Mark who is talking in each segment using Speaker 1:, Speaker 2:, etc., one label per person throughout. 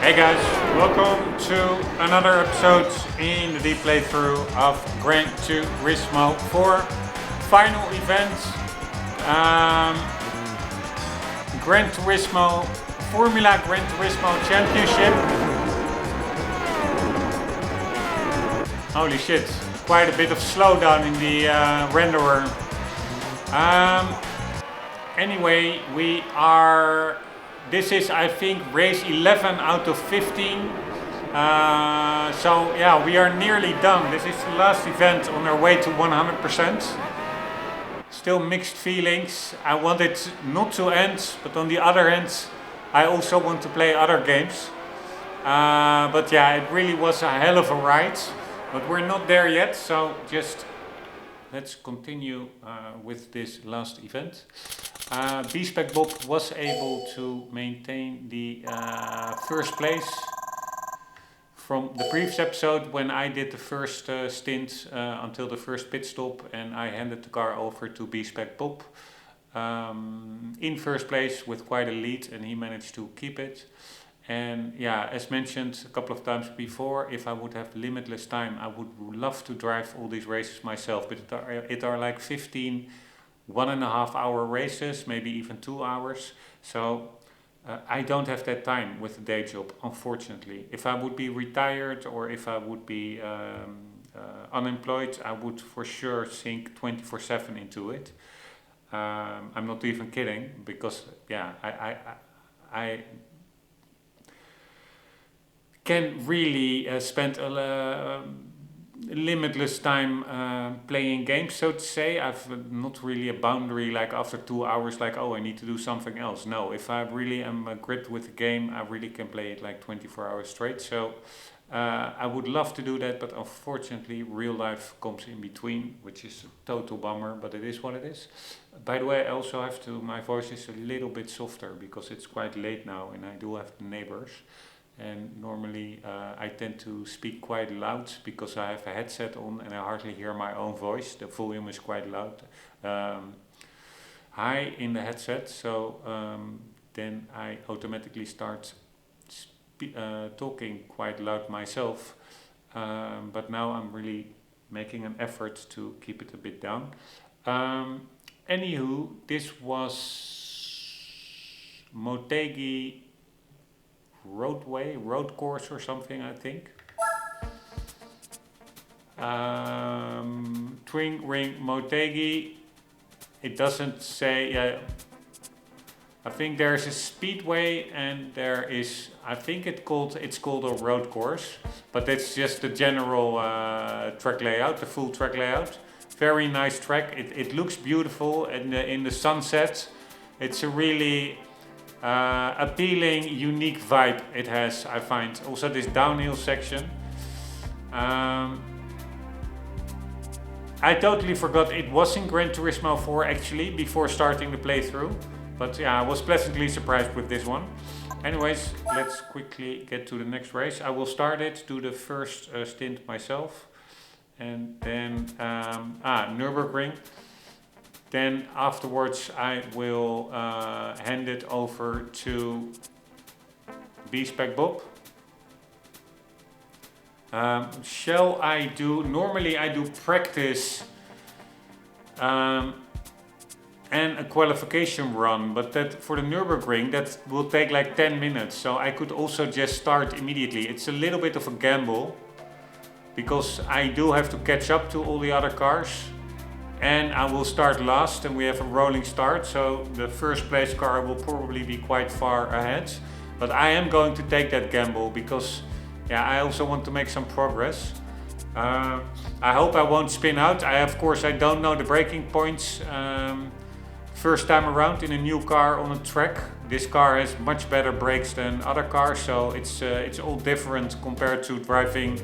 Speaker 1: Hey guys, welcome to another episode in the deep playthrough of Gran Turismo 4 final event. Gran Turismo Formula Gran Turismo Championship. Holy shit, quite a bit of slowdown in the renderer. Anyway, this is, I think, race 11 out of 15. So yeah, we are nearly done. This is the last event on our way to 100%. Still mixed feelings. I want it not to end, but on the other hand, I also want to play other games. But yeah, it really was a hell of a ride. But we're not there yet, so just let's continue with this last event. B-Spec Bob was able to maintain the first place from the previous episode when I did the first stint until the first pit stop, and I handed the car over to B-Spec Bob in first place with quite a lead, and he managed to keep it. And yeah, as mentioned a couple of times before, if I would have limitless time, I would love to drive all these races myself, but it are like 15 1.5 hour races, maybe even 2 hours. So I don't have that time with the day job, unfortunately. If I would be retired or if I would be unemployed, I would for sure sink 24/7 into it. I'm not even kidding, because yeah, I can really spend a limitless time playing games, so to say. I've not really a boundary like after 2 hours, like, oh, I need to do something else. No, if I really am gripped with the game, I really can play it like 24 hours straight. So I would love to do that, but unfortunately real life comes in between, which is a total bummer, but it is what it is. By the way, I also have to, my voice is a little bit softer because it's quite late now and I do have the neighbors. And normally I tend to speak quite loud because I have a headset on and I hardly hear my own voice. The volume is quite loud, high in the headset, so then I automatically start talking quite loud myself. But now I'm really making an effort to keep it a bit down. Anywho, this was Motegi road course or something, I think. Twin Ring Motegi. It doesn't say. I think there's a speedway and there is. I think it's called a road course, but it's just the general track layout, the full track layout. Very nice track. It looks beautiful, and in the sunset, it's a really appealing, unique vibe it has, I find. Also this downhill section. I totally forgot it was in Gran Turismo 4 actually, before starting the playthrough. But yeah, I was pleasantly surprised with this one. Anyways, let's quickly get to the next race. I will start it, do the first stint myself. And then, Nurburgring. Then afterwards I will hand it over to B-Spec Bob. Shall I do, normally I do practice and a qualification run, but that for the Nurburgring that will take like 10 minutes, so I could also just start immediately. It's a little bit of a gamble because I do have to catch up to all the other cars. And I will start last, and we have a rolling start, so the first place car will probably be quite far ahead. But I am going to take that gamble because yeah, I also want to make some progress. I hope I won't spin out. Of course I don't know the braking points first time around in a new car on a track. This car has much better brakes than other cars, so it's all different compared to driving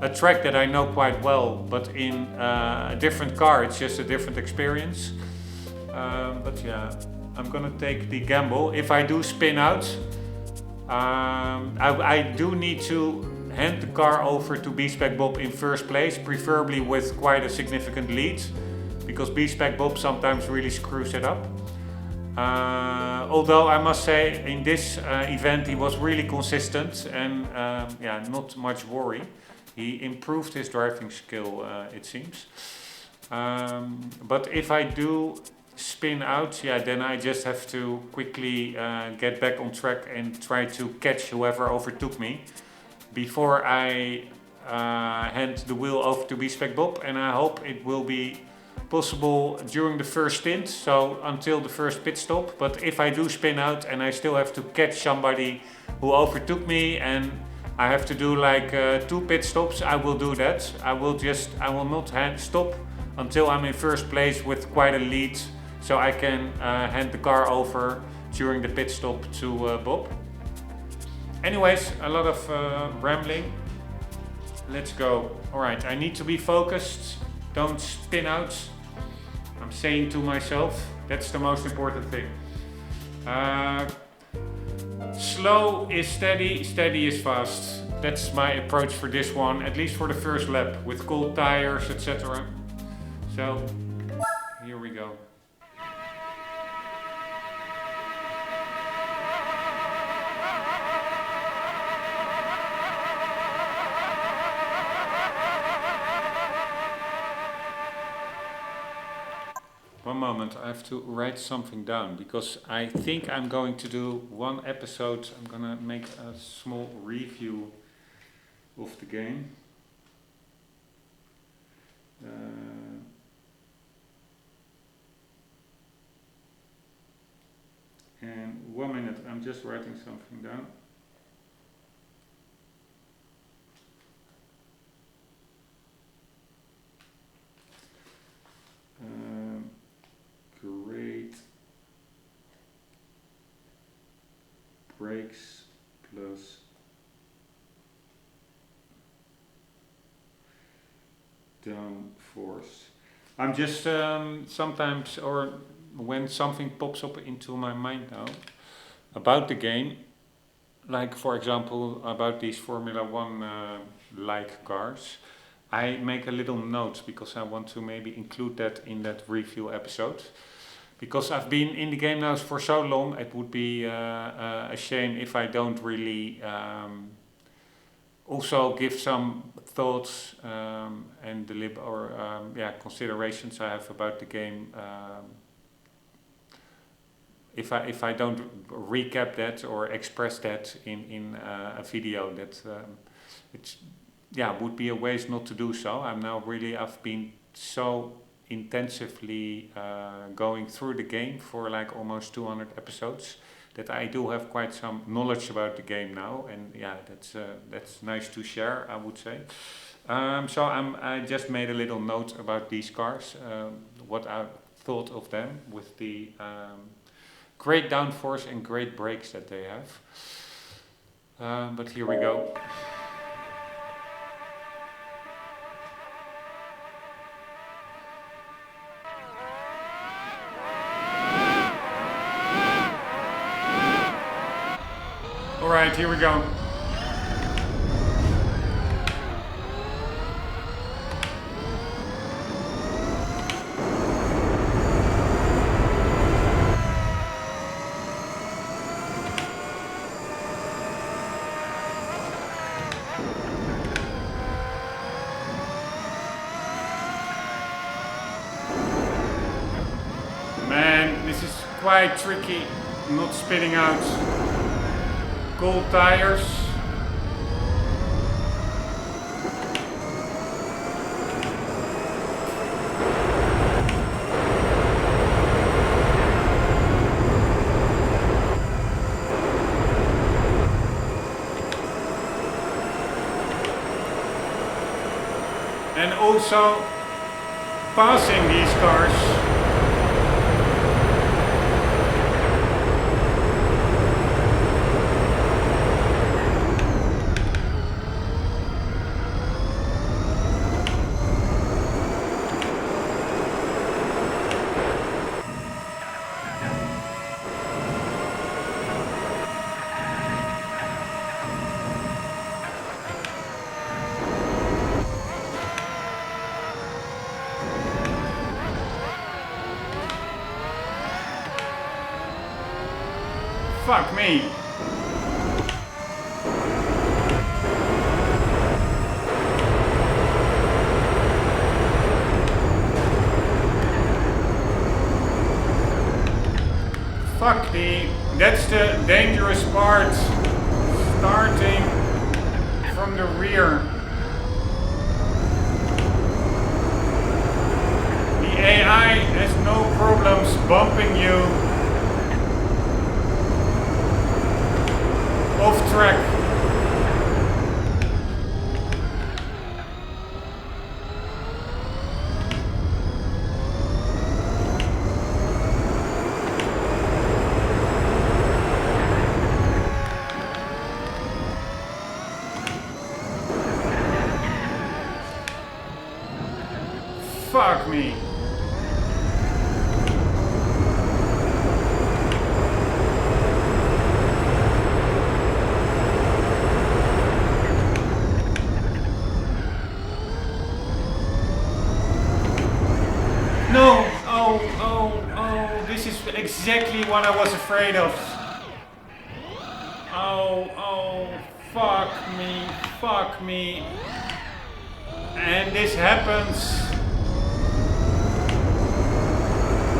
Speaker 1: a track that I know quite well, but in a different car it's just a different experience. But yeah, I'm gonna take the gamble. If I do spin out, I do need to hand the car over to B-Spec Bob in first place, preferably with quite a significant lead, because B-Spec Bob sometimes really screws it up. Although I must say in this event he was really consistent and yeah, not much worry. He improved his driving skill, it seems. But if I do spin out, yeah, then I just have to quickly get back on track and try to catch whoever overtook me before I hand the wheel over to B-Spec Bob, and I hope it will be possible during the first stint, so until the first pit stop. But if I do spin out and I still have to catch somebody who overtook me and I have to do like 2 pit stops, I will do that. I will not stop until I'm in first place with quite a lead, so I can hand the car over during the pit stop to Bob. Anyways, a lot of rambling. Let's go. Alright, I need to be focused. Don't spin out. I'm saying to myself, that's the most important thing. Slow is steady, steady is fast. That's my approach for this one, at least for the first lap, with cold tires, etc. So, here we go. One moment, I have to write something down because I think I'm going to do one episode. I'm gonna make a small review of the game. And 1 minute, I'm just writing something down. Great brakes plus downforce. I'm just sometimes, or when something pops up into my mind now about the game, like for example about these Formula One like cars, I make a little note because I want to maybe include that in that review episode. Because I've been in the game now for so long, it would be a shame if I don't really also give some thoughts and considerations I have about the game. If I don't recap that or express that in a video, that would be a waste not to do so. I've been so intensively going through the game for like almost 200 episodes that I do have quite some knowledge about the game now, and yeah, that's nice to share, I would say. So I just made a little note about these cars, what I thought of them with the great downforce and great brakes that they have. But here we go. Alright, here we go. Man, this is quite tricky, not spinning out. Cold tires. And also passing these cars. Fuck me. Fuck me. That's the dangerous part. Starting from the rear. The AI has no problems bumping you off track. Fuck me. No! Oh, this is exactly what I was afraid of. Oh, fuck me. And this happens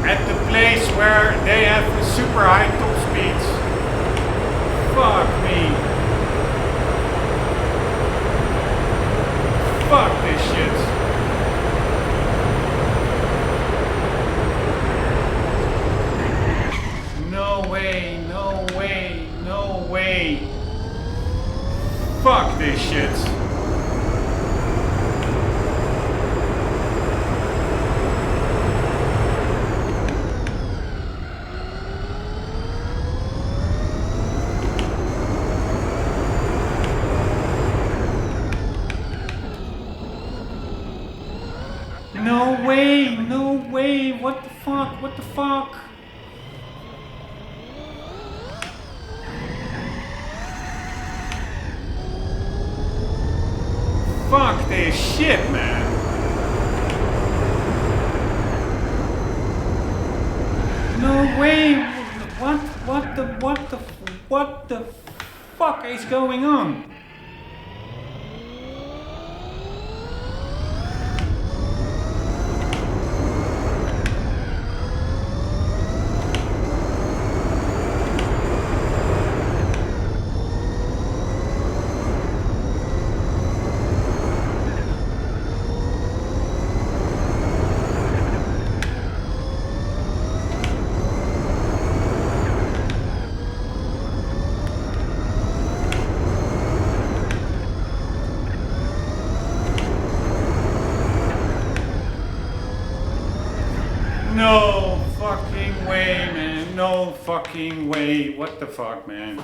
Speaker 1: at the place where they have super high top speeds. Fuck me. Fuck this shit. No way. Fuck this shit. No way, what the fuck? Fuck this shit, man. No way, what the fuck is going on? No fucking way, man. No fucking way. What the fuck, man?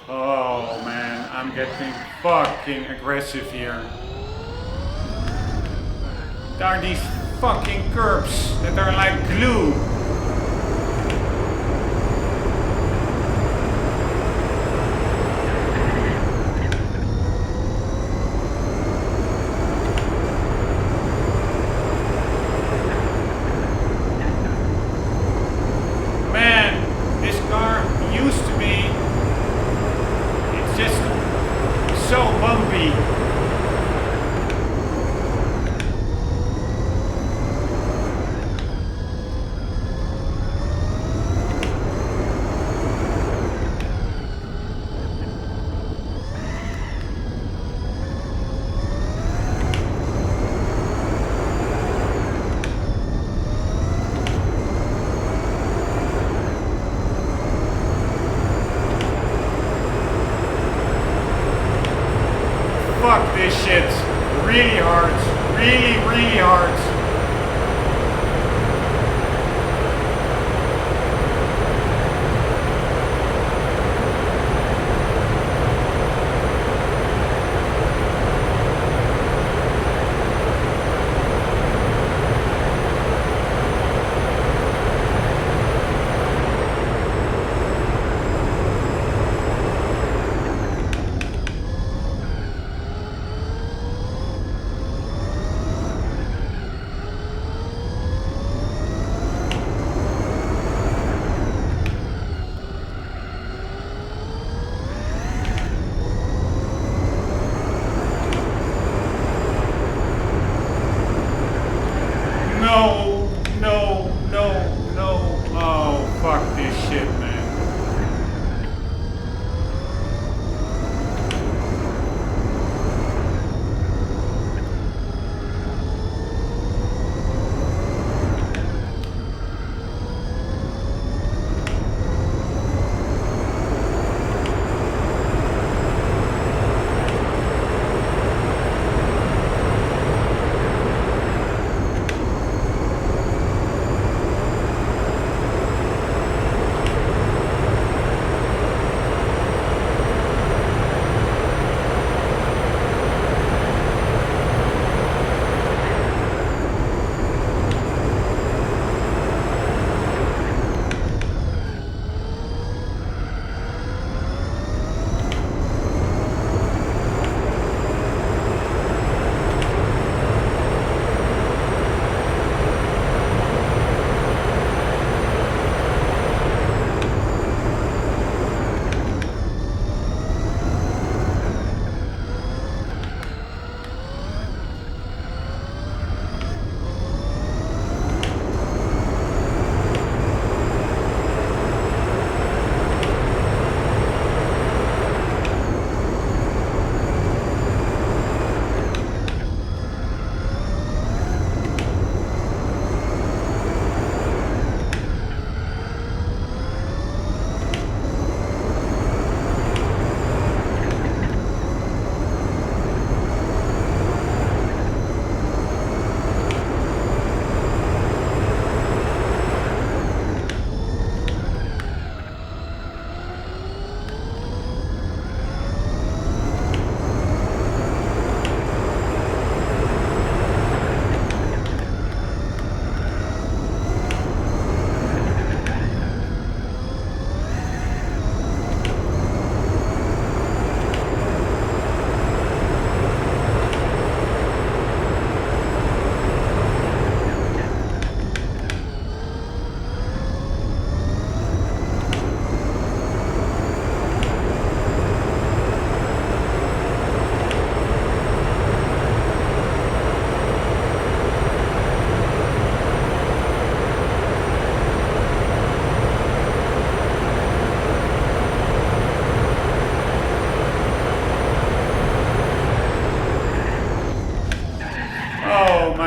Speaker 1: Oh, man. I'm getting fucking aggressive here. There are these fucking curbs that are like glue. Fuck this shit. Really hard. Really hard.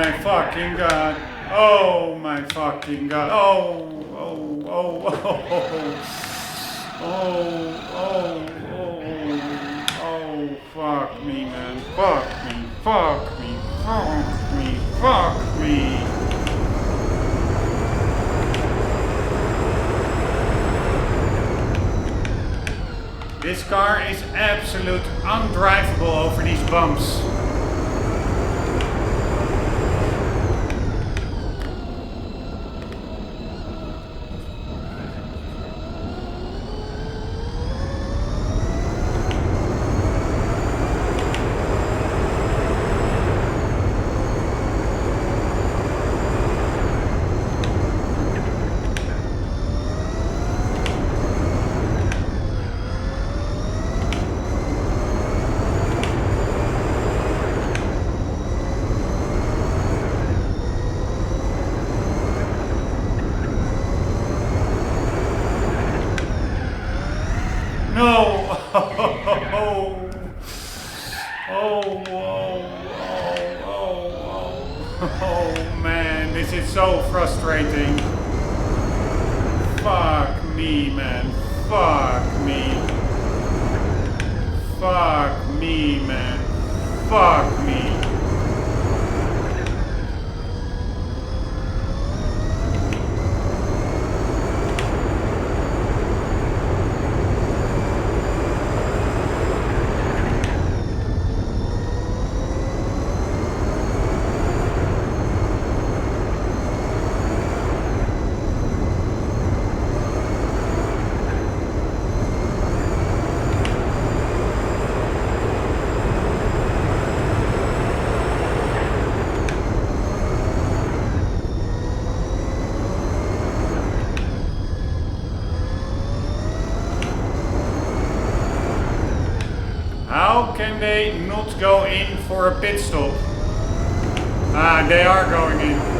Speaker 1: my fucking god. Oh my fucking god. Oh, oh, oh, oh, oh, oh, oh, oh, fuck me, man. Fuck me, fuck me, fuck me, fuck me. This car is absolute undrivable over these bumps. No! Oh, oh, oh, man, this is so frustrating. Fuck me, man. Fuck me. Fuck me, man. Fuck me. How can they not go in for a pit stop? Ah, they are going in.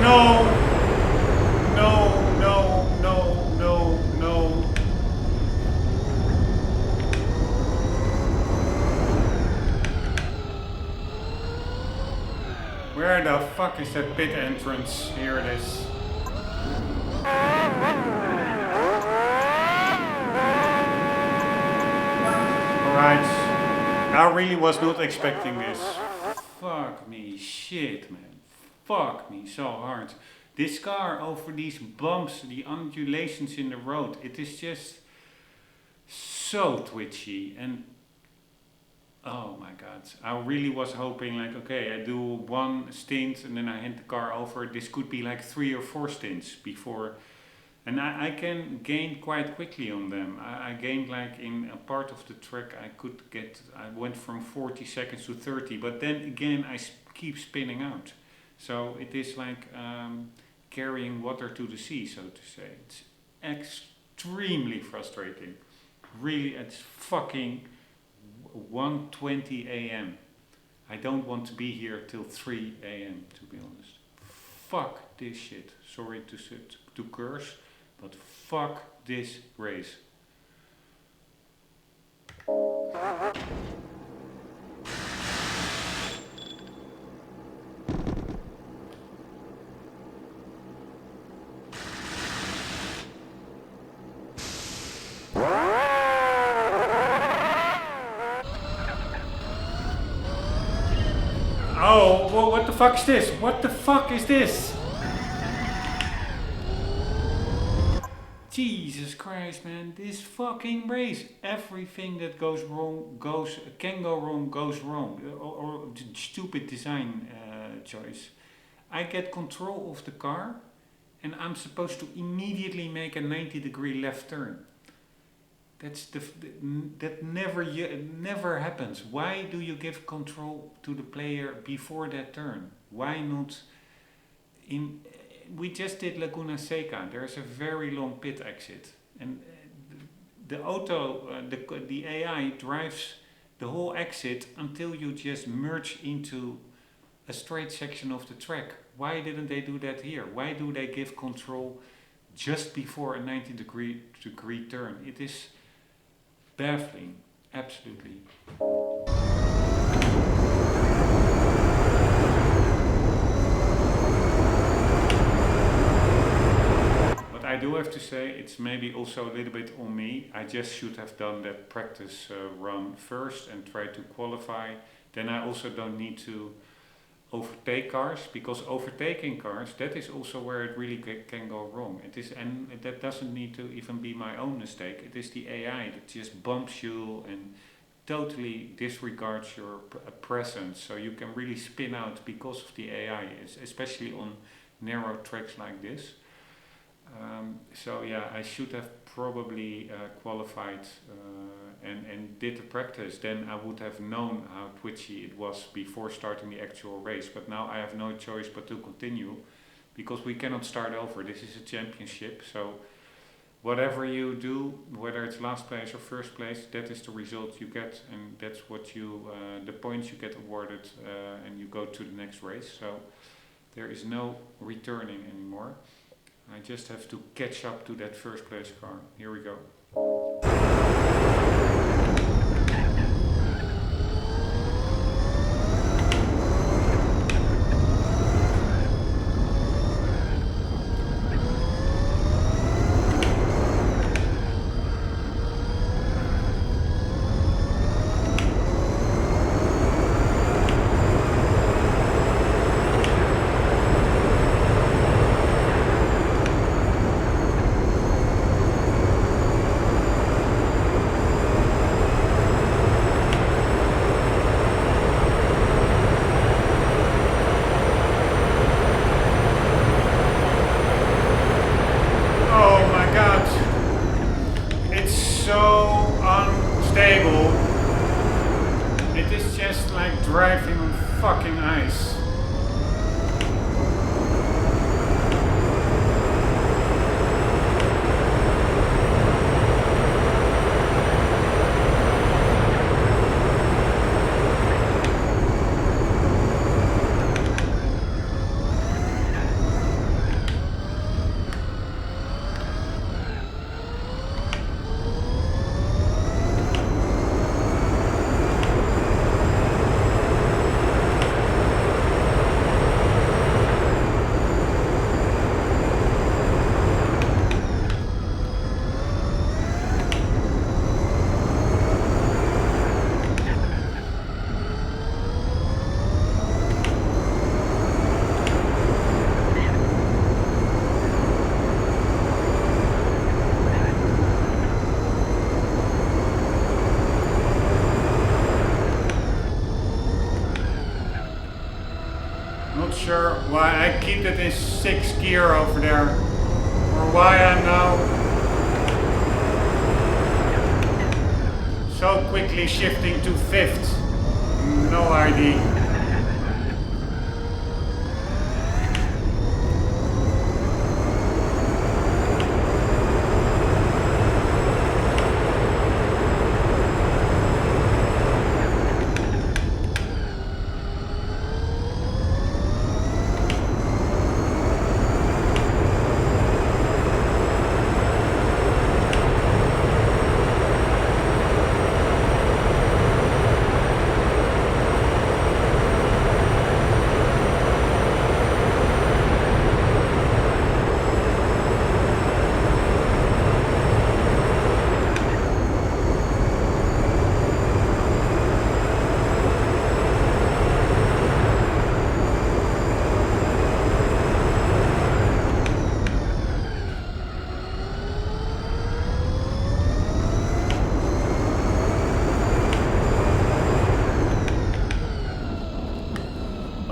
Speaker 1: No, no, no, no, no, no. Where the fuck is that pit entrance? Here it is. Alright, I really was not expecting this. Fuck me, shit, man. Fuck me so hard. This car over these bumps, the undulations in the road, it is just so twitchy. And oh my god, I really was hoping like, okay, I do one stint and then I hand the car over. This could be like 3 or 4 stints before. And I can gain quite quickly on them. I gained like in a part of the track I went from 40 seconds to 30, but then again I keep spinning out. So it is like carrying water to the sea, so to say. It's extremely frustrating. Really, it's fucking 1:20 a.m. I don't want to be here till 3 a.m. to be honest. Fuck this shit. Sorry to curse, but fuck this race. Oh, what the fuck is this? What the fuck is this? Jesus Christ, man, this fucking race. Everything that goes wrong can go wrong, goes wrong. Or stupid design choice. I get control of the car and I'm supposed to immediately make a 90-degree left turn. that never happens. Why do you give control to the player before that turn? Why not we just did Laguna Seca. There's a very long pit exit, and the AI drives the whole exit until you just merge into a straight section of the track. Why didn't they do that here? Why do they give control just before a 90-degree turn? It is baffling, absolutely. I do have to say, it's maybe also a little bit on me. I just should have done that practice run first and try to qualify. Then I also don't need to overtake cars, because overtaking cars, that is also where it really can go wrong. It is, and that doesn't need to even be my own mistake. It is the AI that just bumps you and totally disregards your presence. So you can really spin out because of the AI, especially on narrow tracks like this. So yeah, I should have probably qualified and did the practice. Then I would have known how twitchy it was before starting the actual race. But now I have no choice but to continue, because we cannot start over. This is a championship, so whatever you do, whether it's last place or first place, that is the result you get, and that's what you, the points you get awarded, and you go to the next race. So there is no returning anymore. I just have to catch up to that first place car. Here we go. Driving on fucking ice. Not sure why I keep it in 6th gear over there, or why I'm now so quickly shifting to 5th. No idea.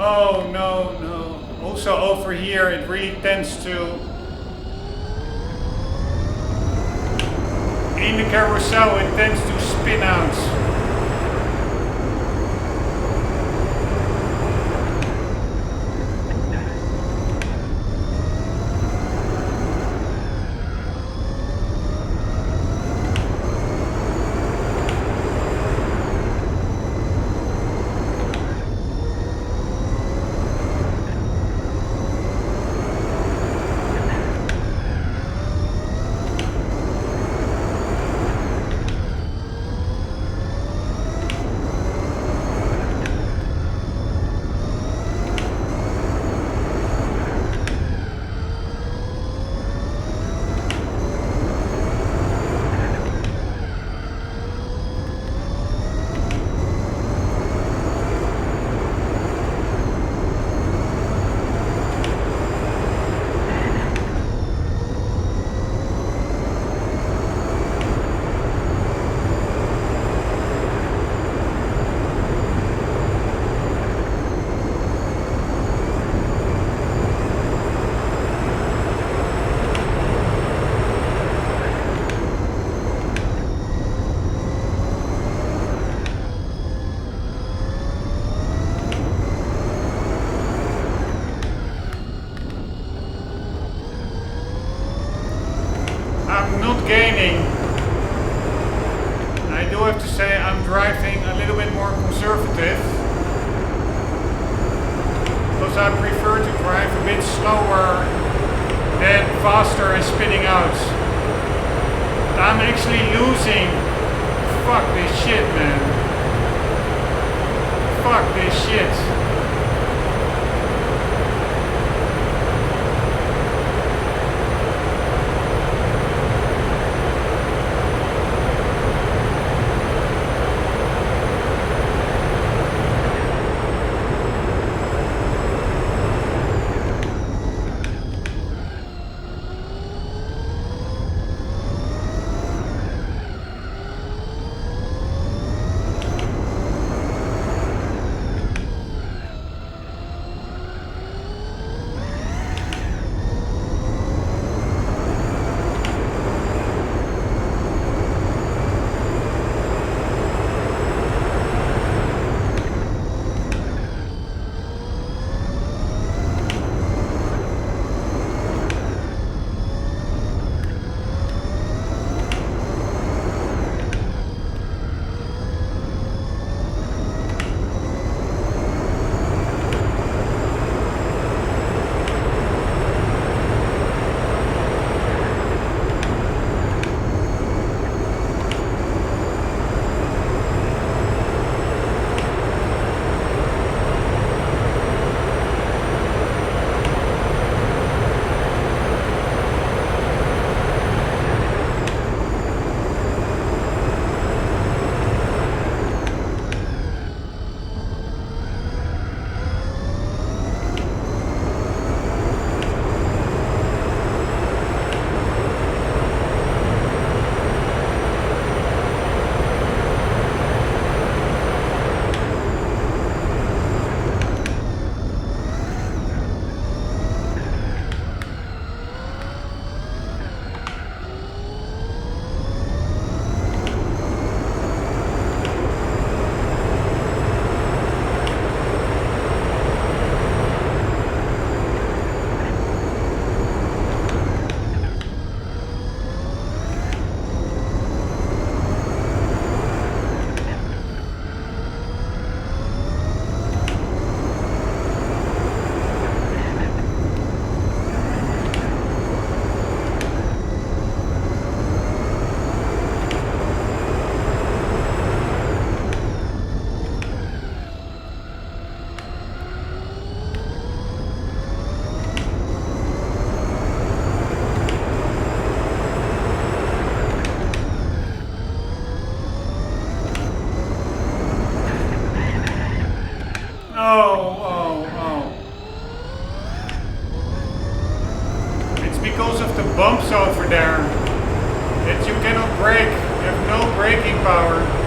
Speaker 1: Oh no, no. Also over here it really tends to in the carousel it tends to spin out. Gaining. I do have to say I'm driving a little bit more conservative because I prefer to drive a bit slower than faster and spinning out. But I'm actually losing. Fuck this shit, man. Fuck this shit. because of the bumps over there that you cannot brake. You have no braking power.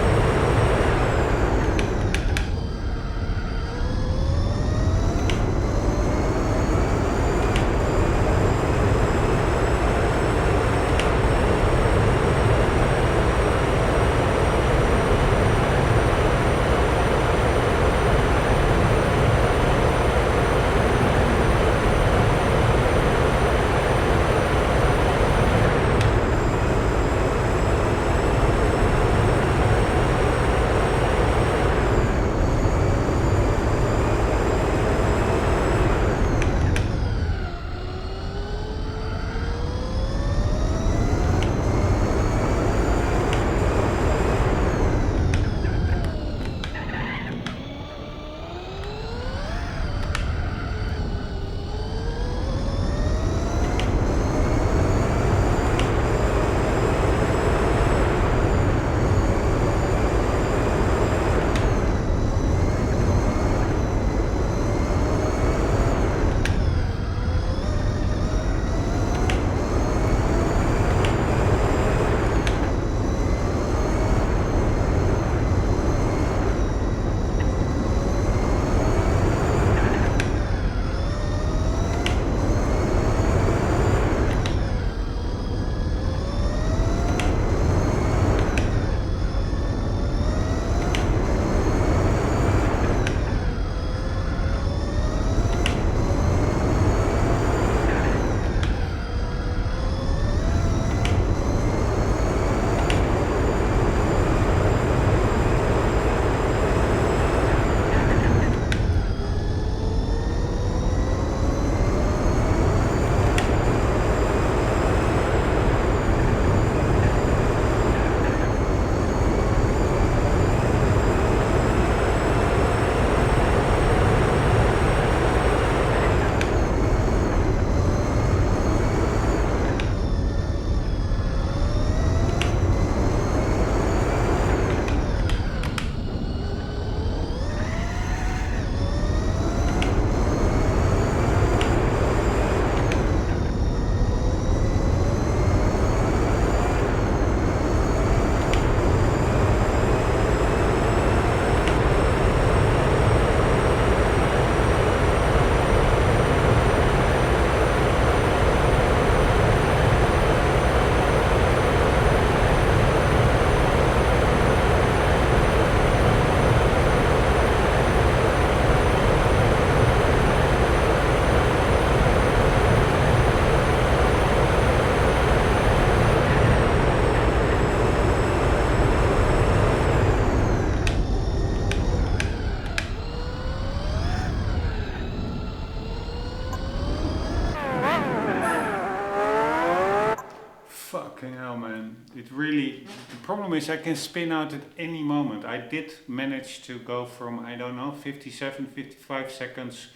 Speaker 1: Fucking hell, man. It really, the problem is I can spin out at any moment. I did manage to go from, I don't know, 57, 55 seconds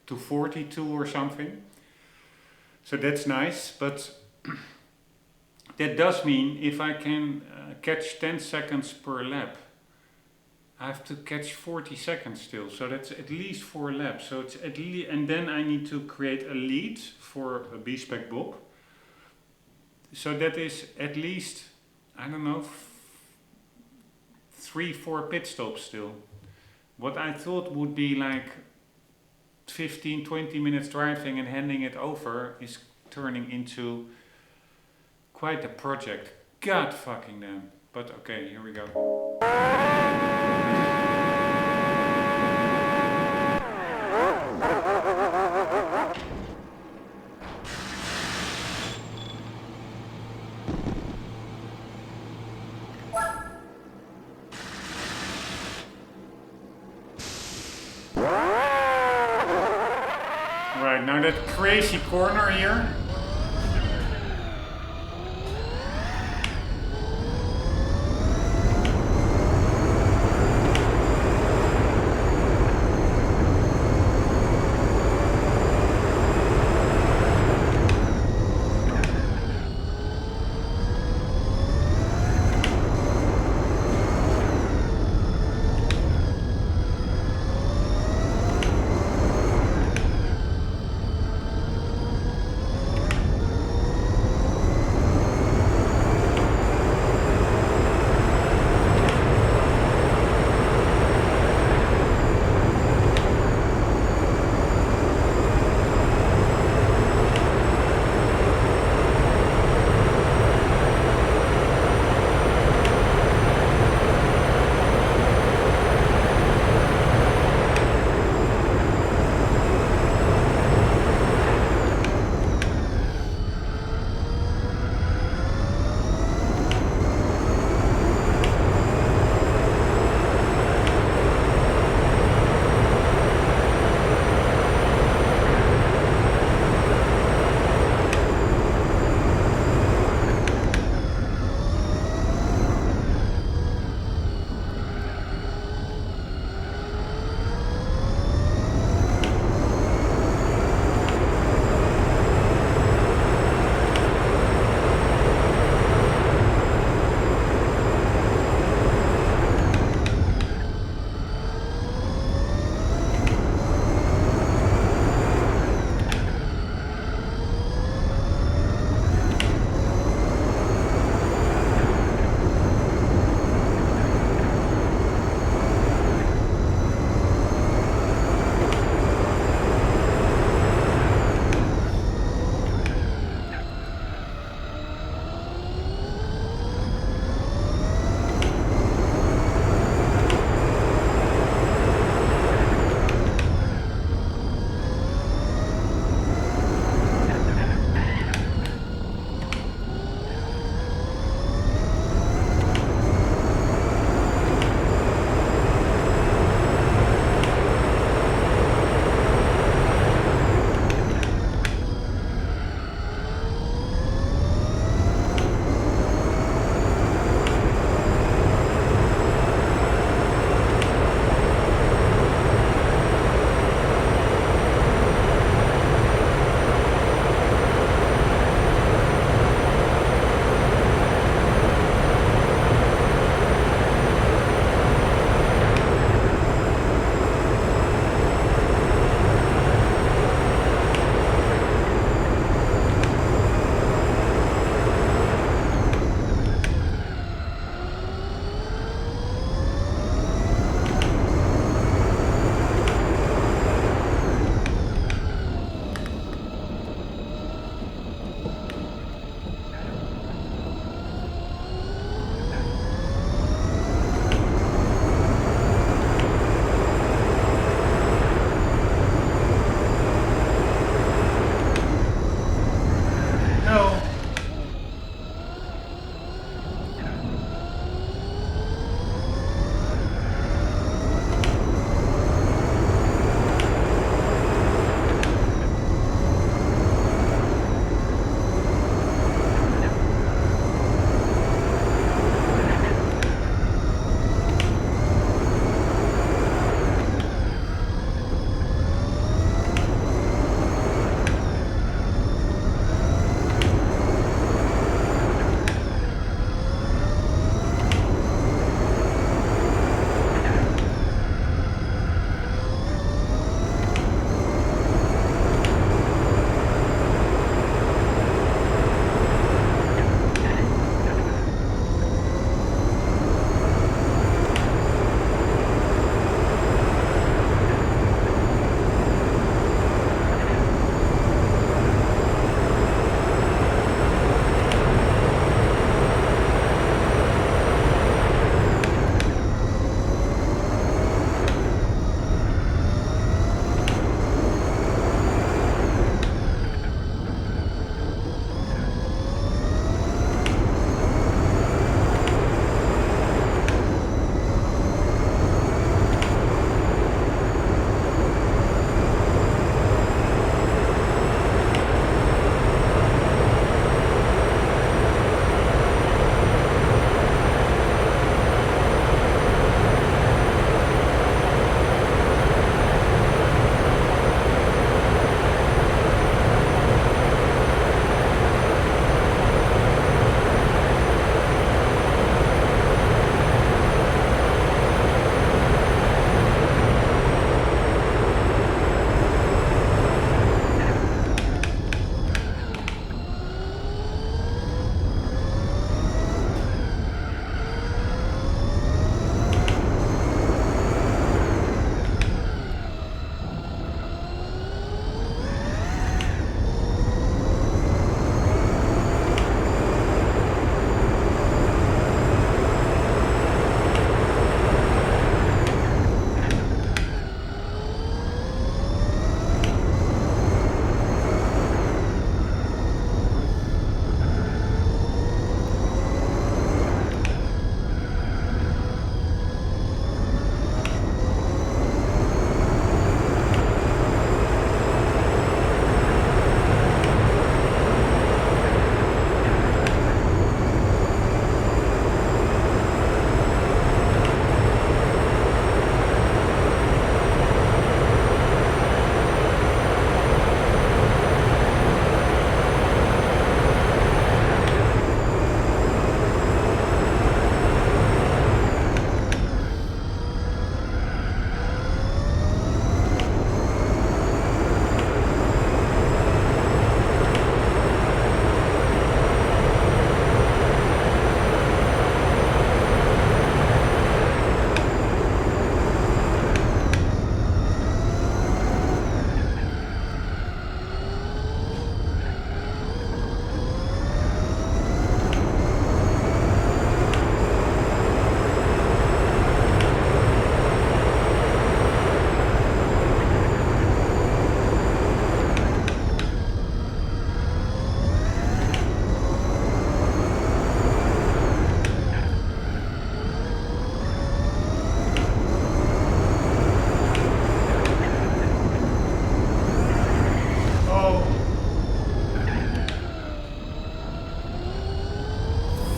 Speaker 1: to 42 or something. So that's nice, but that does mean if I can catch 10 seconds per lap, I have to catch 40 seconds still. So that's at least 4 laps. So it's at least, and then I need to create a lead for a B-Spec Bob. So that is at least, I don't know, 3-4 pit stops still. What I thought would be like 15-20 minutes driving and handing it over is turning into quite a project. God fucking damn. But okay, here we go. Right, now that crazy corner here.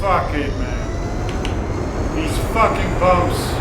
Speaker 1: fuck it, man. These fucking bumps.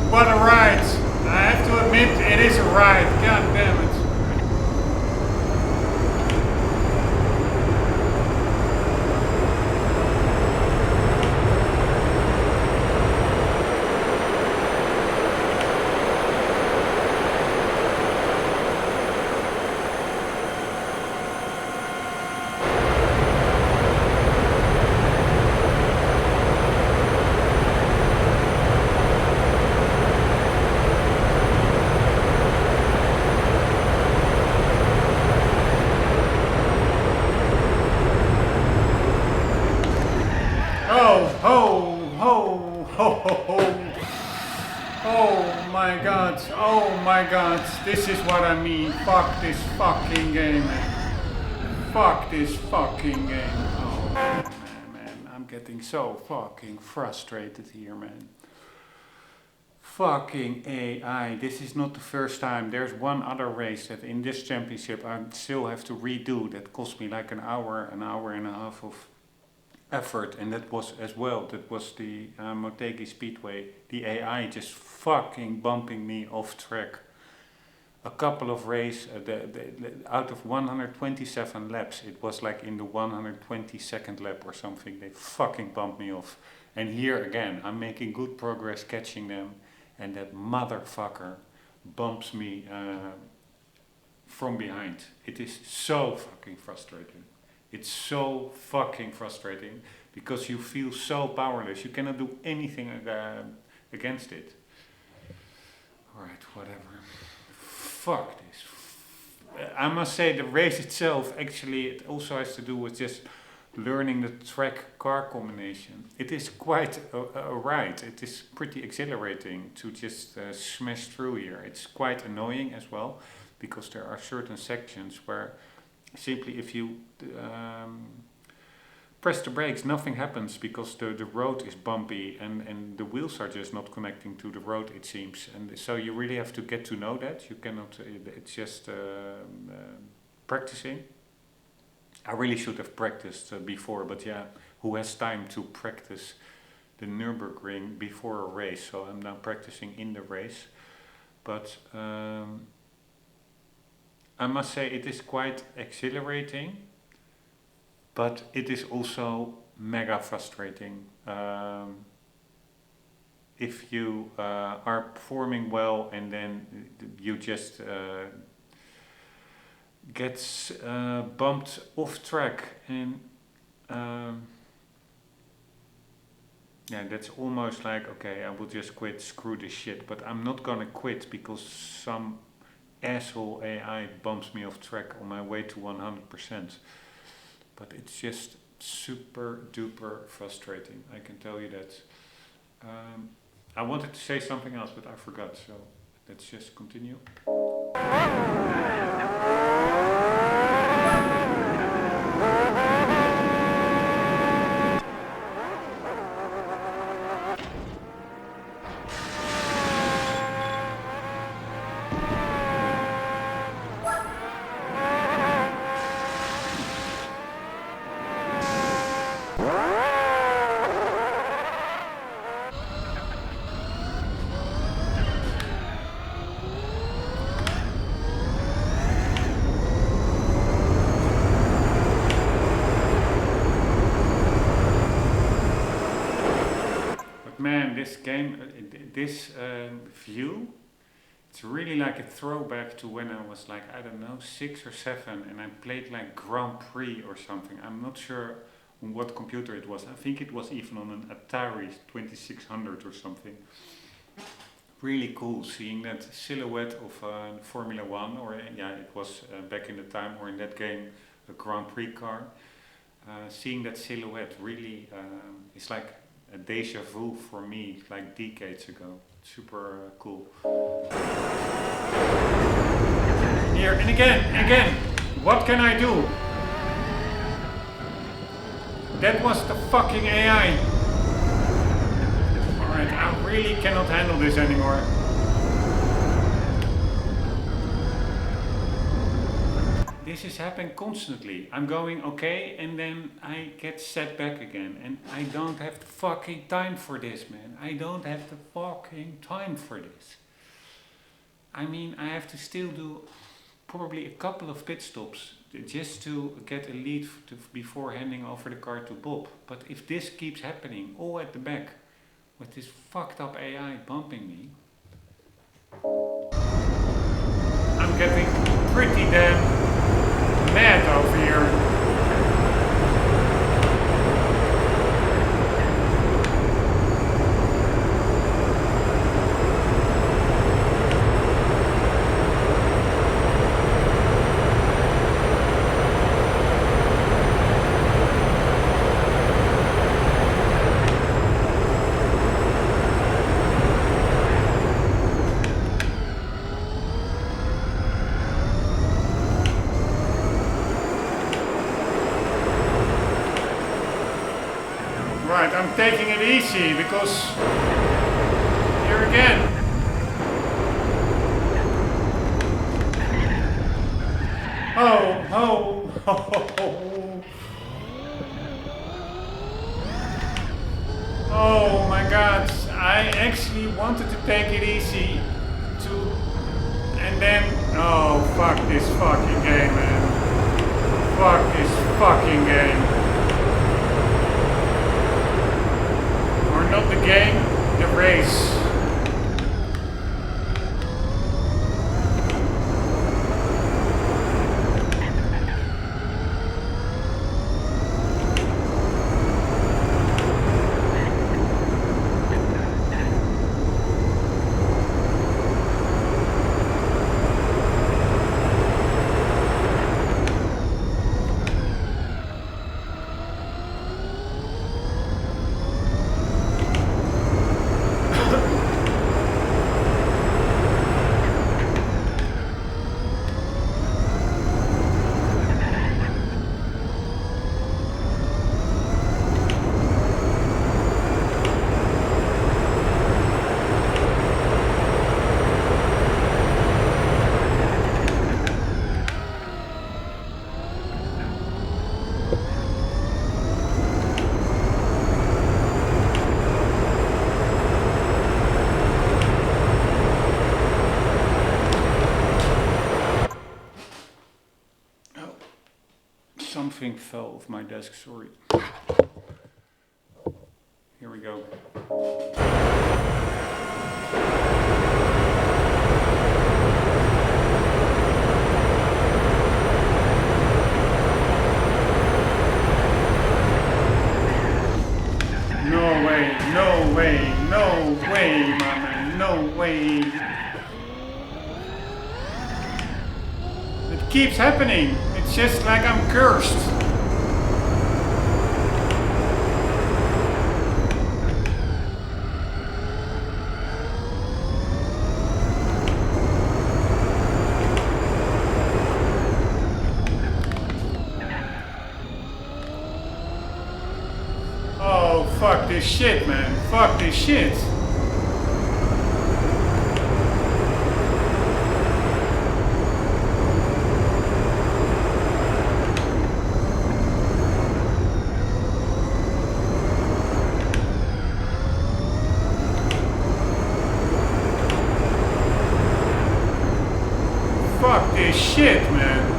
Speaker 1: What a ride! I have to admit, it is a ride. God damn it. Oh, ho, ho, ho, ho, ho. Oh my god, oh my god, this is what I mean. Fuck this fucking game, man. Fuck this fucking game. Oh man, I'm getting so fucking frustrated here, man. Fucking AI, this is not the first time. There's one other race that in this championship I still have to redo that cost me like an hour and a half of effort, and that was as well, that was the Motegi Speedway. The AI just fucking bumping me off track. A couple of races, out of 127 laps, it was like in the 122nd lap or something, they fucking bumped me off. And here again, I'm making good progress catching them, and that motherfucker bumps me from behind. It is so fucking frustrating. It's so fucking frustrating because you feel so powerless. You cannot do anything against it. Alright, whatever. Fuck this. I must say the race itself, actually, it also has to do with just learning the track car combination. It is quite a ride. It is pretty exhilarating to just smash through here. It's quite annoying as well because there are certain sections where simply if you press the brakes, nothing happens because the road is bumpy and the wheels are just not connecting to the road, it seems. And so you really have to get to know that. You cannot, it's just practicing. I really should have practiced before, but yeah, who has time to practice the Nurburgring before a race? So I'm now practicing in the race. But I must say it is quite exhilarating, but it is also mega frustrating. If you are performing well and then you just get bumped off track, and yeah, that's almost like, okay, I will just quit, screw this shit. But I'm not gonna quit because some asshole AI bumps me off track on my way to 100%. But it's just super duper frustrating, I can tell you that. I wanted to say something else, but I forgot, so let's just continue. Man, this game, this view, it's really like a throwback to when I was like, I don't know, 6 or 7, and I played like Grand Prix or something. I'm not sure on what computer it was. I think it was even on an Atari 2600 or something. Really cool seeing that silhouette of Formula 1, or yeah, it was back in the time, or in that game, a Grand Prix car. Seeing that silhouette really is like a deja vu for me, like decades ago. Super cool. Here, and again, what can I do? That was the fucking AI. Alright, I really cannot handle this anymore. This is happening constantly. I'm going okay, and then I get set back again. And I don't have the fucking time for this, man. I don't have the fucking time for this. I mean, I have to still do probably a couple of pit stops just to get a lead before handing over the car to Bob. But if this keeps happening, all at the back, with this fucked up AI bumping me, I'm getting pretty damn mad over here. Right, I'm taking it easy because here again. Oh my god, I actually wanted to take it easy and then, oh fuck this fucking game, man. Fuck this fucking game. Not the game, the race. Something fell off my desk, sorry. Here we go. No way, no way, no way, my man, no way. It keeps happening. It's just like I'm cursed. Oh, fuck this shit, man. Fuck this shit. Fuck this shit, man.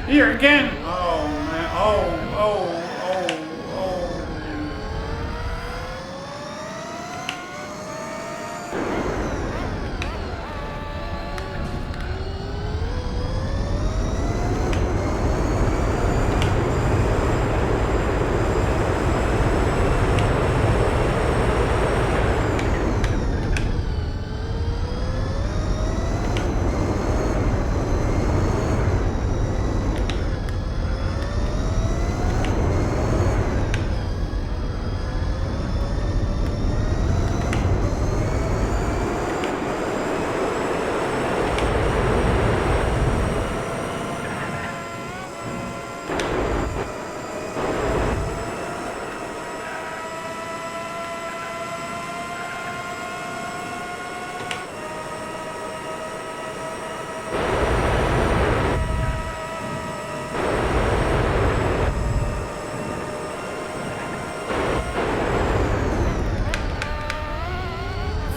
Speaker 1: Here again! Oh man, oh.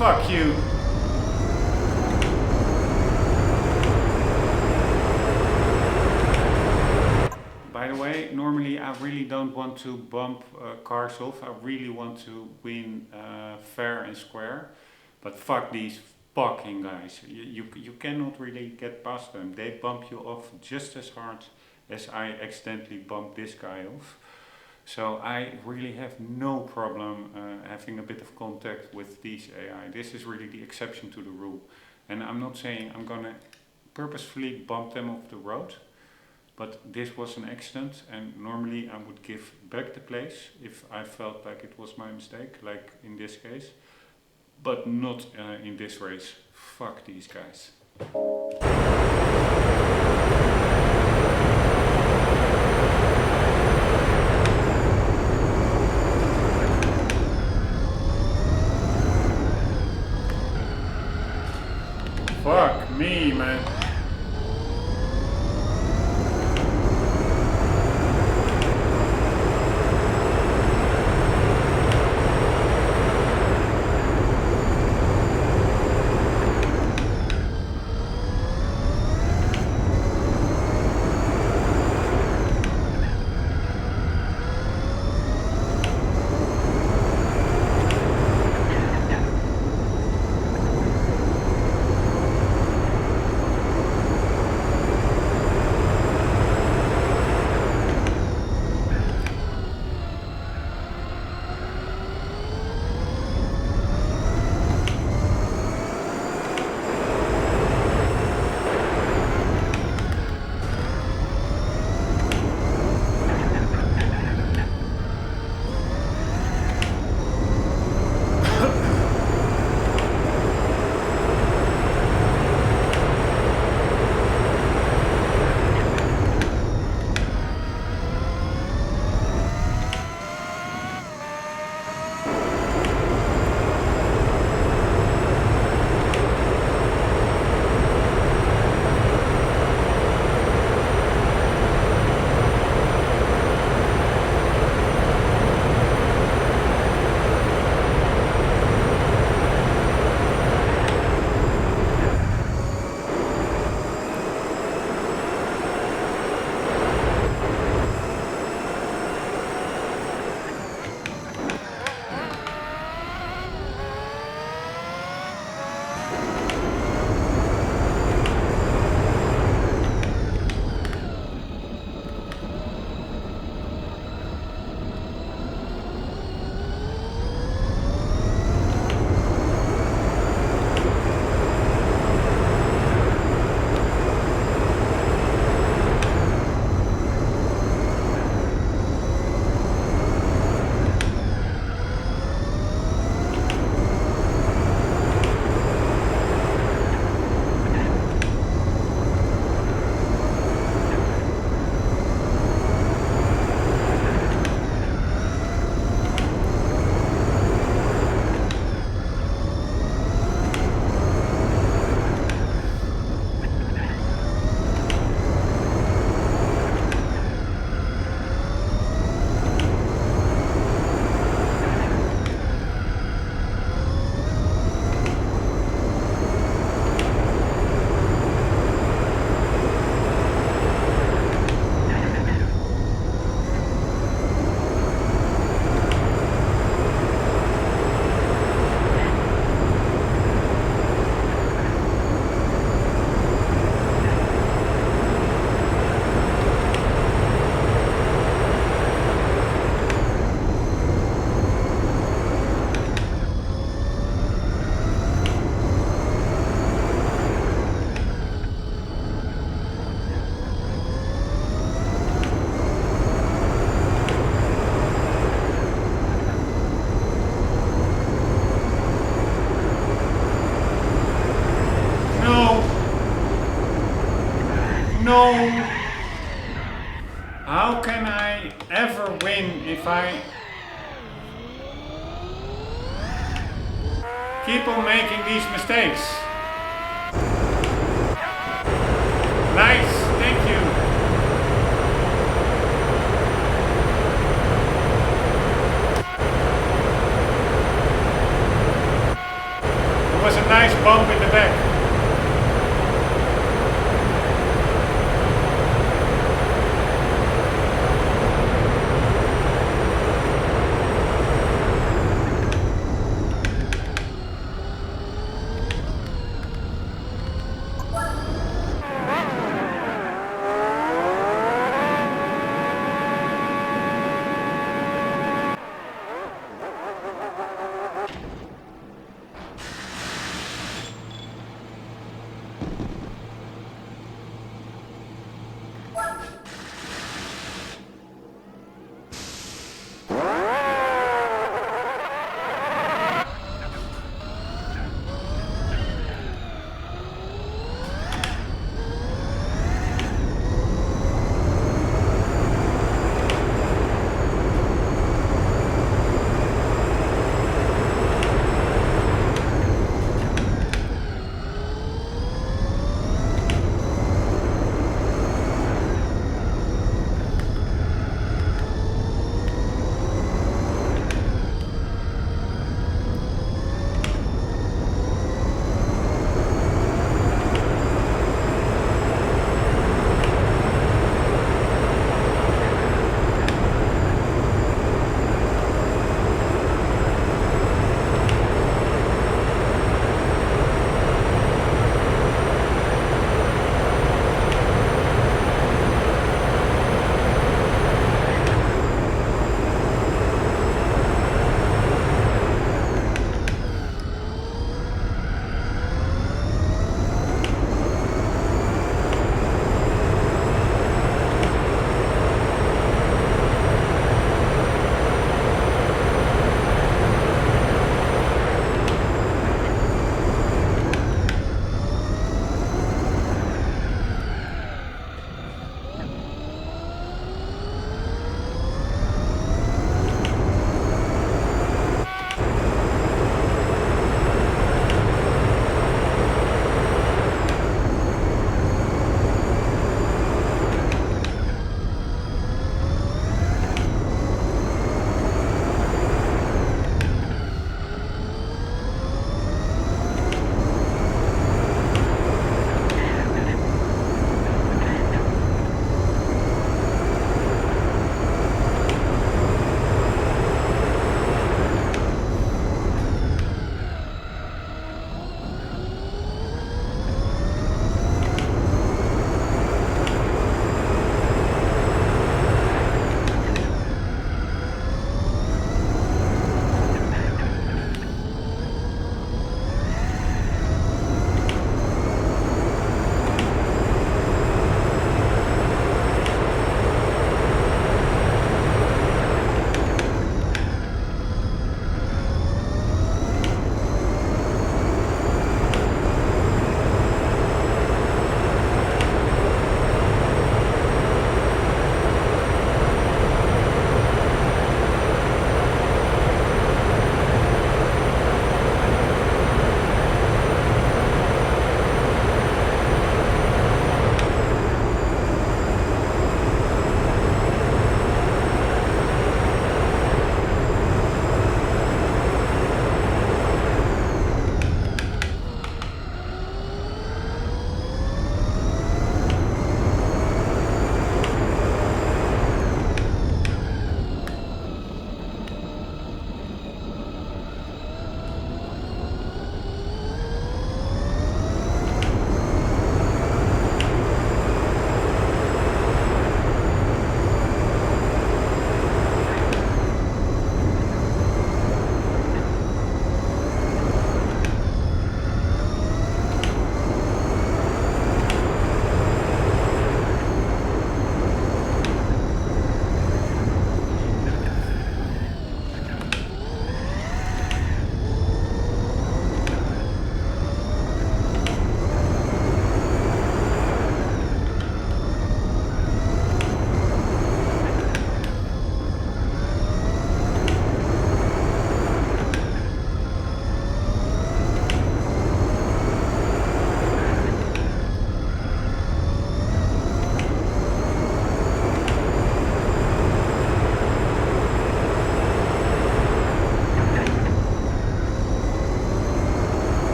Speaker 1: Fuck you. By the way, normally I really don't want to bump cars off. I really want to win fair and square. But fuck these fucking guys. You cannot really get past them. They bump you off just as hard as I accidentally bumped this guy off. So I really have no problem having a bit of contact with these AI. This is really the exception to the rule. And I'm not saying I'm gonna purposefully bump them off the road, but this was an accident, and normally I would give back the place if I felt like it was my mistake, like in this case, but not in this race. Fuck these guys. I keep on making these mistakes. Nice, thank you. There was a nice bump in the back.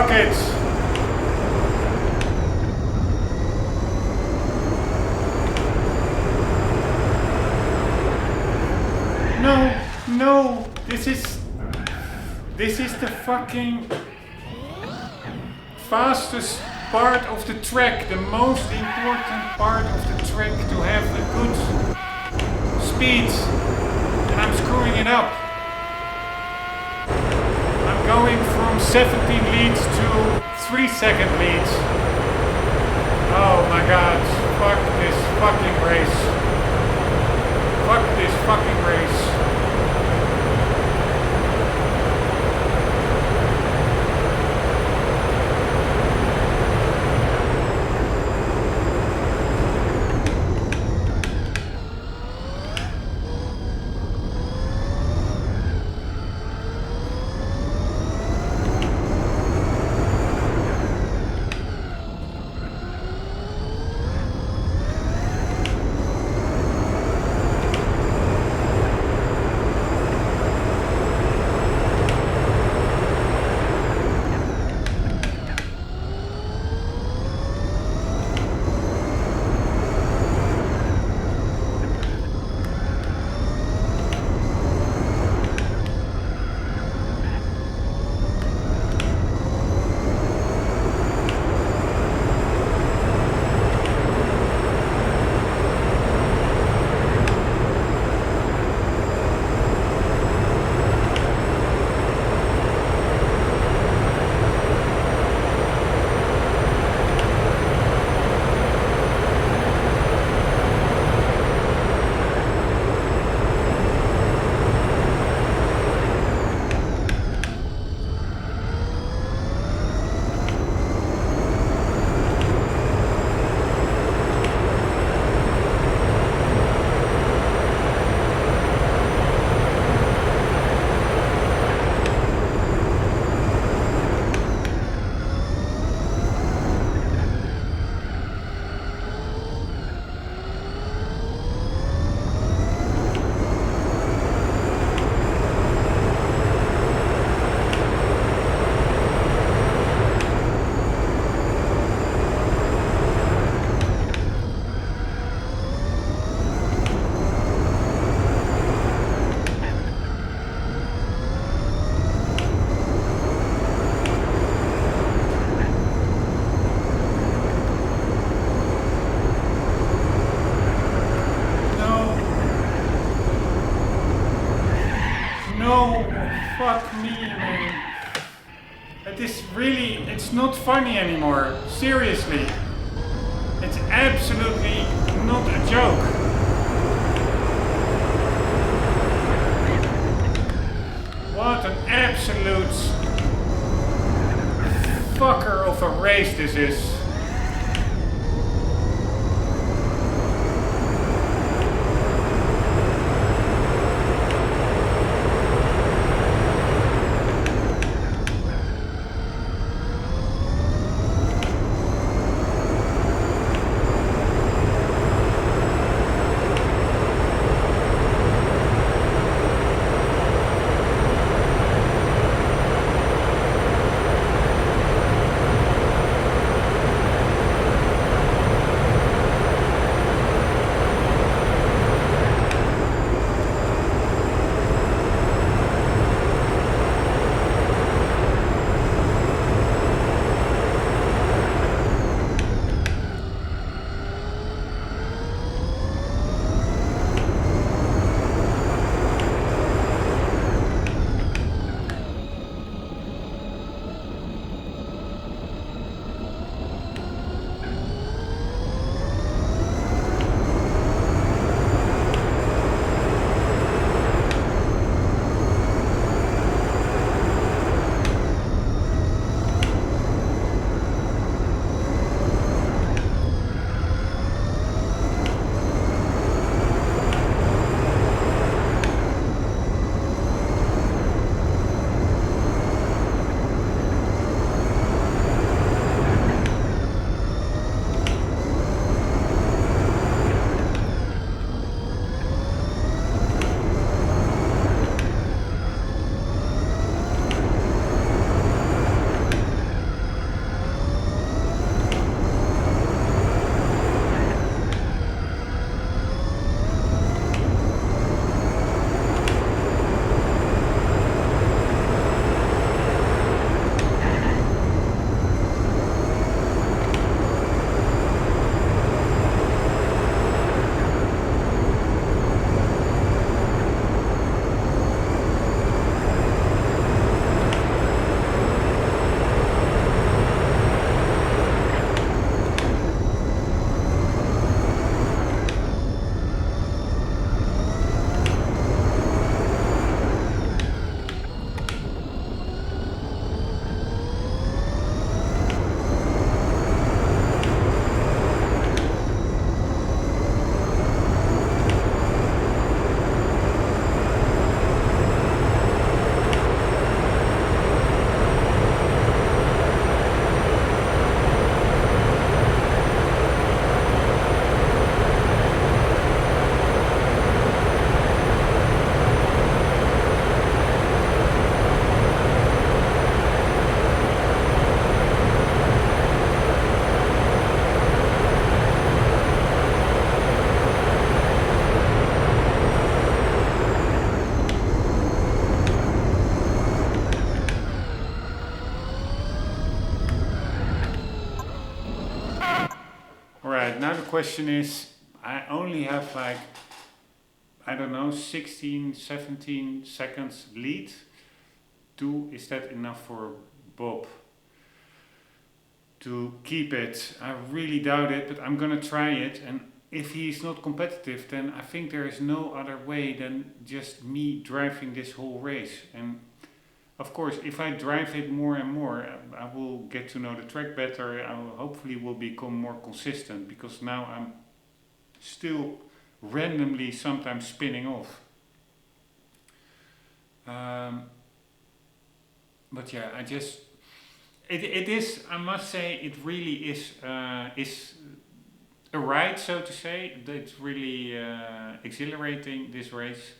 Speaker 1: Fuck it. No, this is the fucking fastest part of the track, the most important part of the track to have a good speed, and I'm screwing it up. I'm going from 17 leads to 3-second leads. Oh my god, fuck this fucking race. Fuck this fucking race. Fuck me, man. It is really, it's not funny anymore. Seriously. It's absolutely not a joke. What an absolute fucker of a race this is. question is, I only have like, I don't know, 16, 17 seconds lead. Is that enough for Bob to keep it? I really doubt it, but I'm gonna try it. And if he's not competitive, then I think there is no other way than just me driving this whole race. And of course, if I drive it more and more, I will get to know the track better. I will hopefully will become more consistent, because now I'm still randomly sometimes spinning off. But yeah, it is, I must say, it really is a ride, so to say. It's really exhilarating, this race.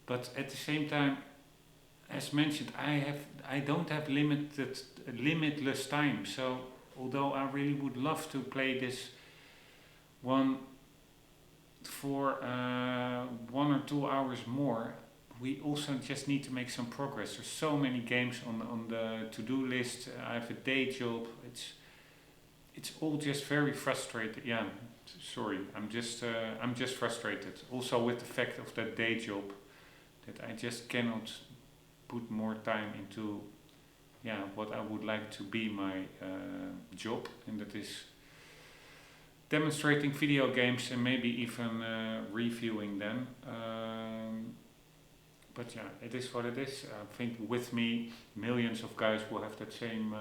Speaker 1: But at the same time, as mentioned, I don't have limitless time. So although I really would love to play this one for 1 or 2 hours more, we also just need to make some progress. There's so many games on the to-do list. I have a day job. It's all just very frustrating. Yeah, sorry. I'm just frustrated. Also with the fact of that day job, that I just cannot put more time into what I would like to be my job, and that is demonstrating video games and maybe even reviewing them. But yeah, it is what it is. I think with me, millions of guys will have that same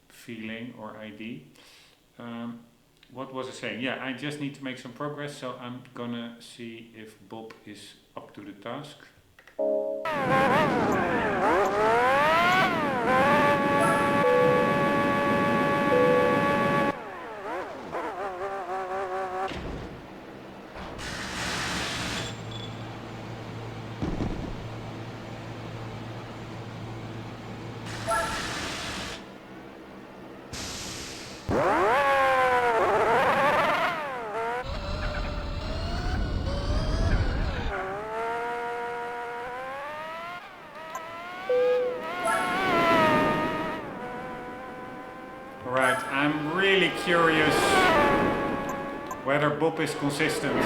Speaker 1: feeling or idea. What was I saying? Yeah, I just need to make some progress, so I'm gonna see if Bob is up to the task. Alright, I'm really curious whether Bob is consistent.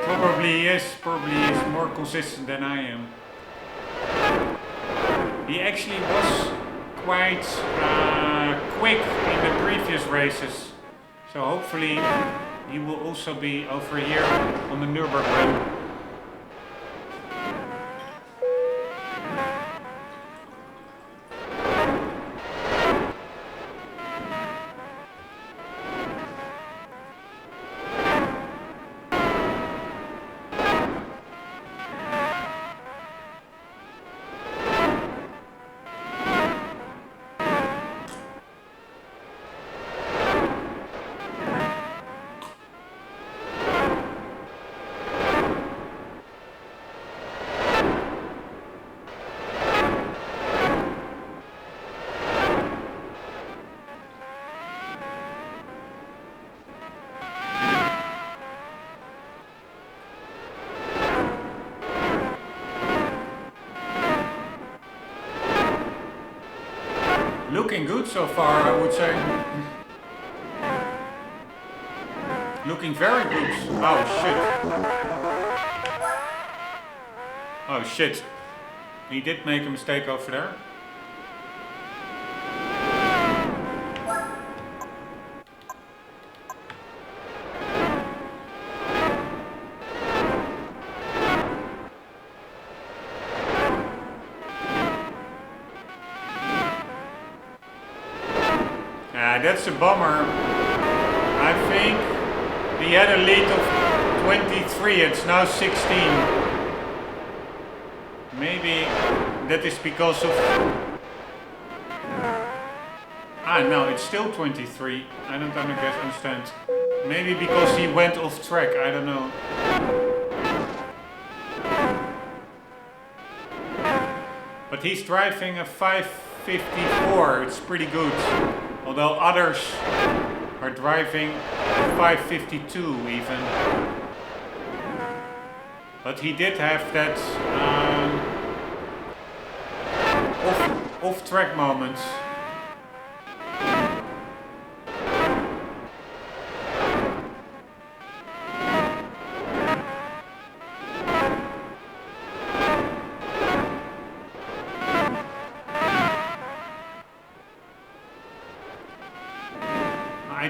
Speaker 1: Probably he is more consistent than I am. He actually was quite quick in the previous races, so hopefully he will also be over here on the Nurburgring. Looking good so far, I would say. Looking very good. Oh shit. Oh shit. He did make a mistake over there. That's a bummer. I think he had a lead of 23, it's now 16. Maybe that is because of... no, it's still 23. I don't understand. Maybe because he went off track, I don't know. But he's driving a 554, it's pretty good. Although others are driving 552 even. But he did have that off-track moment.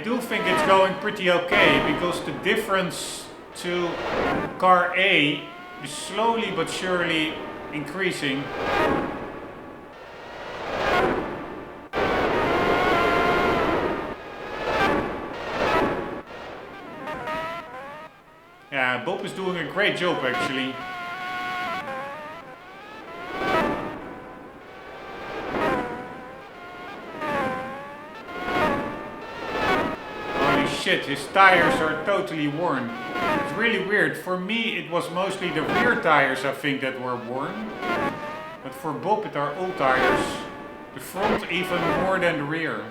Speaker 1: do think it's going pretty okay, because the difference to car A is slowly but surely increasing. Yeah, Bob is doing a great job actually. Shit, his tires are totally worn. It's really weird. For me it was mostly the rear tires I think that were worn. But for Bob it are all tires. The front even more than the rear.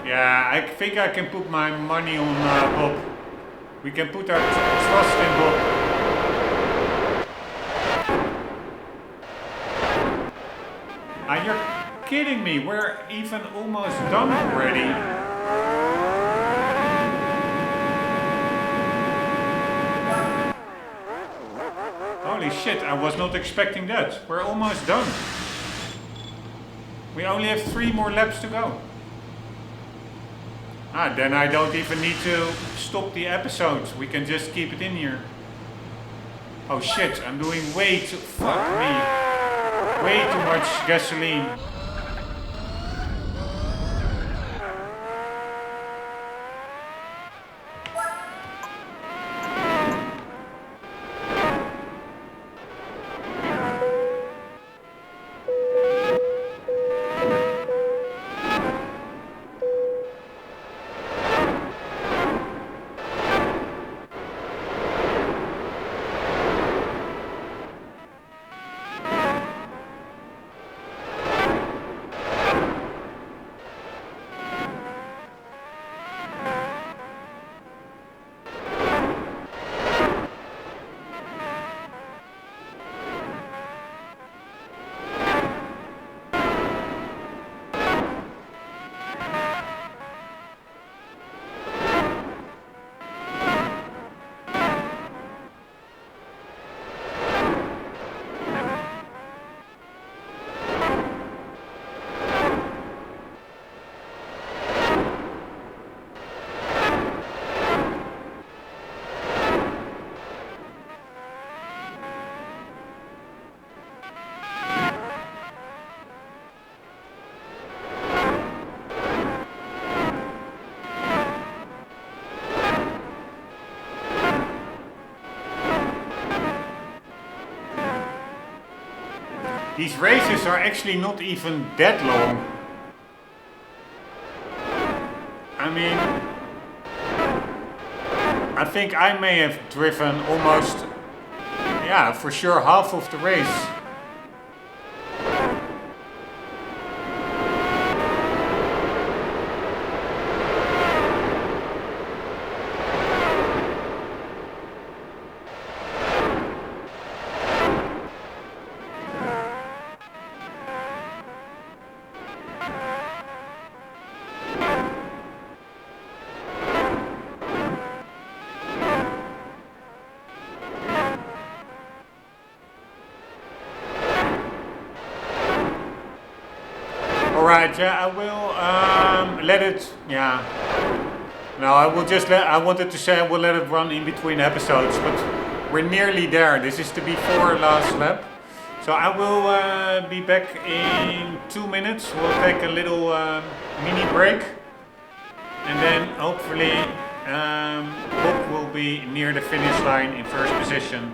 Speaker 1: Yeah, I think I can put my money on Bob. We can put our trust in Bob. And you're kidding me, we're even almost done already. Holy shit, I was not expecting that. We're almost done. We only have 3 more laps to go. Then I don't even need to stop the episode. We can just keep it in here. Oh shit, I'm doing way too... Fuck me. Way too much gasoline. These races are actually not even that long. I mean, I think I may have driven almost, yeah, for sure half of the race. Alright, yeah, I will let it, yeah. No, I will just let, I wanted to say I will let it run in between episodes, but we're nearly there. This is the before last lap. So I will be back in 2 minutes. We'll take a little mini break. And then hopefully Bob will be near the finish line in first position.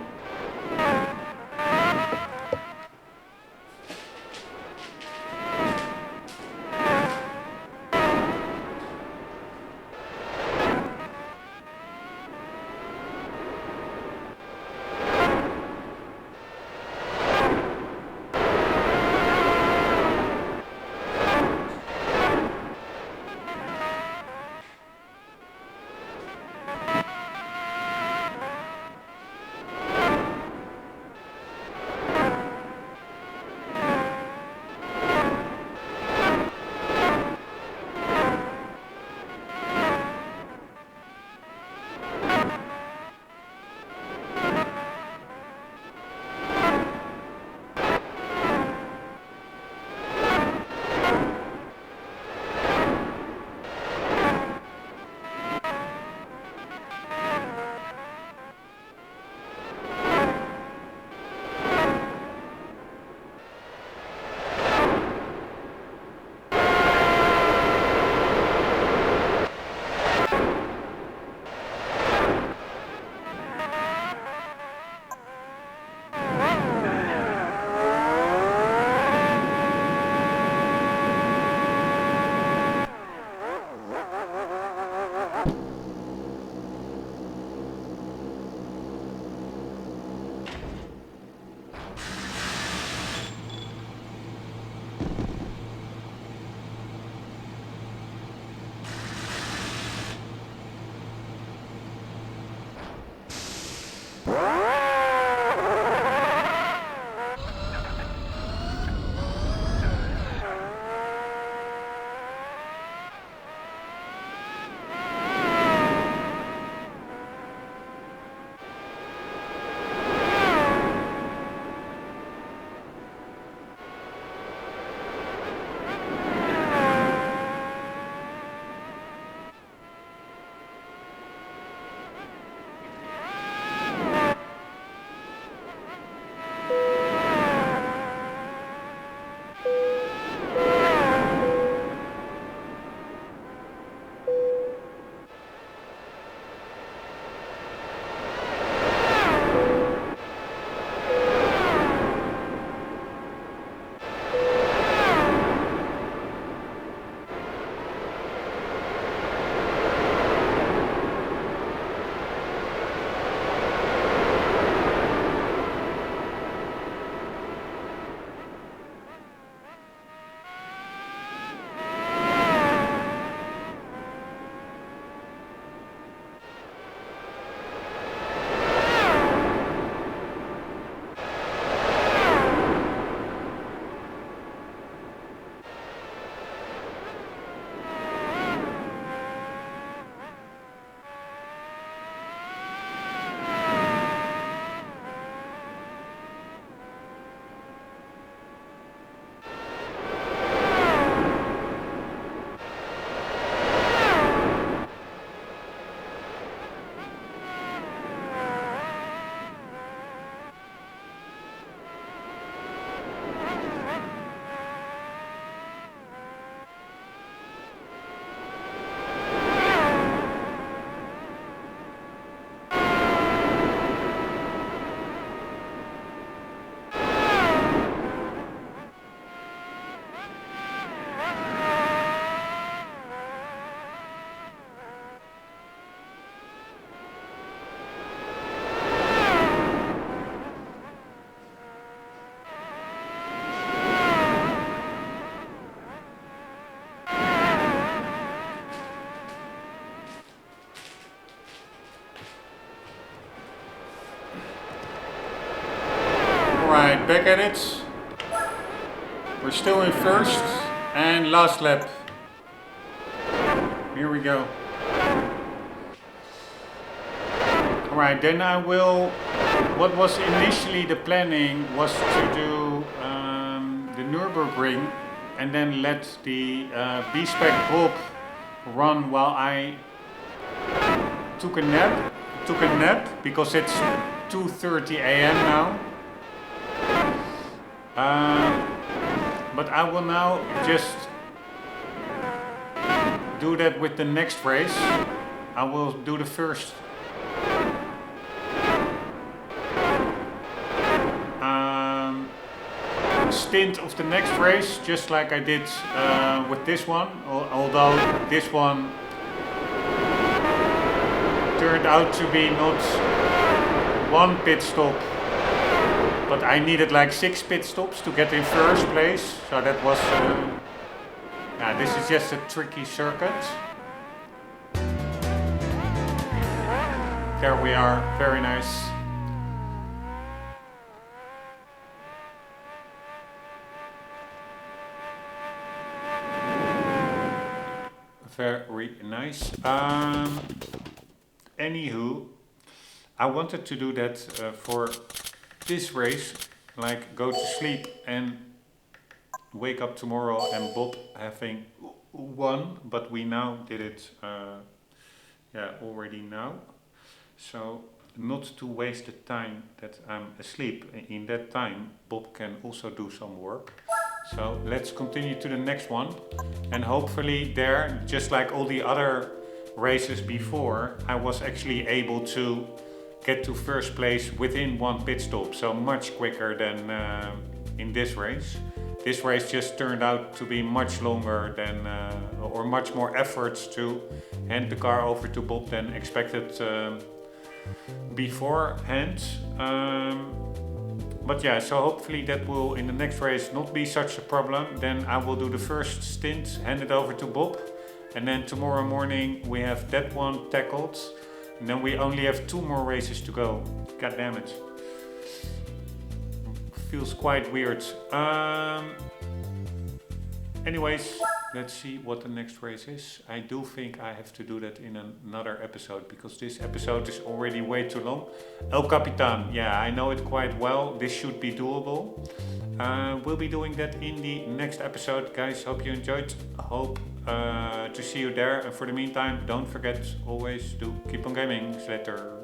Speaker 1: back at it. We're still in first and last lap. Here we go. Alright, then I will, what was initially the planning was to do the Nurburgring and then let the B-Spec Bob run while I took a nap because it's 2:30 a.m. now. But I will now just do that with the next race. I will do the first stint of the next race, just like I did with this one, although this one turned out to be not one pit stop, but I needed like 6 pit stops to get in first place, so that was this is just a tricky circuit. There we are, very nice. Very nice. Anywho, I wanted to do that for this race, like go to sleep and wake up tomorrow and Bob having won, but we now did it already now. So not to waste the time that I'm asleep. In that time Bob can also do some work. So let's continue to the next one, and hopefully there, just like all the other races before, I was actually able to get to first place within 1 pit stop, so much quicker than in this race. This race just turned out to be much longer than, or much more efforts to hand the car over to Bob than expected beforehand. But yeah, so hopefully that will in the next race not be such a problem. Then I will do the first stint, hand it over to Bob, and then tomorrow morning we have that one tackled, and then we only have 2 more races to go. God damn it. Feels quite weird. Anyways, let's see what the next race is. I do think I have to do that in another episode because this episode is already way too long. El Capitan, yeah, I know it quite well. This should be doable. We'll be doing that in the next episode. Guys, hope you enjoyed. Hope to see you there. And for the meantime, don't forget always to keep on gaming. See you later.